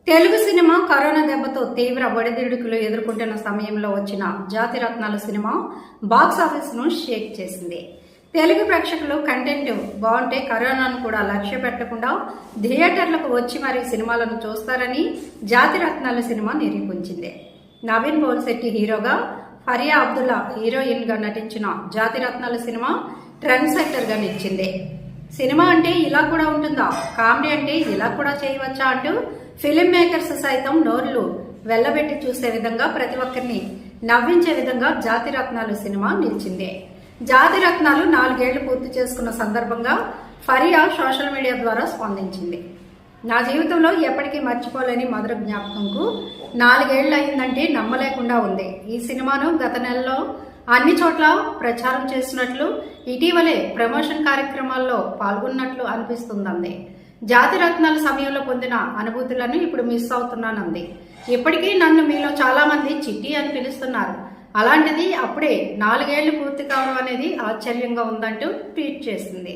Telugu cinema corona దెబ్బతో తీవ్ర ఒడిదుడుకులు ఎదుర్కొంటున్న సమయంలో వచ్చిన జాతిరత్నాలు సినిమా బాక్స్ ఆఫీస్ను షేక్ చేసింది. తెలుగు ప్రేక్షకులు కంటెంట్ బాగుంటే కరోనాను కూడా లక్ష్య పెట్టకుండా థియేటర్లకు వచ్చి మరీ సినిమాలను చూస్తారని జాతిరత్నాలు సినిమా నిరూపించింది. నవీన్ పోల్శెట్టి హీరోగా, ఫరియా అబ్దుల్లా హీరోయిన్ గా నటించిన జాతిరత్నాలు సినిమా ట్రెండ్ సెక్టర్ గా నిలిచింది. సినిమా అంటే ఇలా కూడా ఉంటుందా, కామెడీ అంటే ఇలా కూడా చేయవచ్చా అంటూ ఫిలిం మేకర్స్ సైతం నోర్లు వెళ్లబెట్టి చూసే విధంగా ప్రతి ఒక్కరిని నవ్వించే విధంగా జాతిరత్నాలు సినిమా నిలిచింది. జాతిరత్నాలు 4 ఏళ్లు పూర్తి చేసుకున్న సందర్భంగా ఫరియా సోషల్ మీడియా ద్వారా స్పందించింది. నా జీవితంలో ఎప్పటికీ మర్చిపోలేని మధుర జ్ఞాపకంకు 4 ఏళ్లు అయిందంటే నమ్మలేకుండా ఉంది. ఈ సినిమాను గత నెలలో అన్ని చోట్ల ప్రచారం చేసినట్లు, ఇటీవలే ప్రమోషన్ కార్యక్రమాల్లో పాల్గొన్నట్లు అనిపిస్తుందంది. జాతిరత్నాల సమయంలో పొందిన అనుభూతులను ఇప్పుడు మిస్ అవుతున్నానంది. ఇప్పటికీ నన్ను మీలో చాలా మంది చిట్టి అని పిలుస్తున్నారు. అలాంటిది అప్పుడే 4 ఏళ్లు పూర్తి కావడం అనేది ఆశ్చర్యంగా ఉందంటూ ట్వీట్ చేసింది.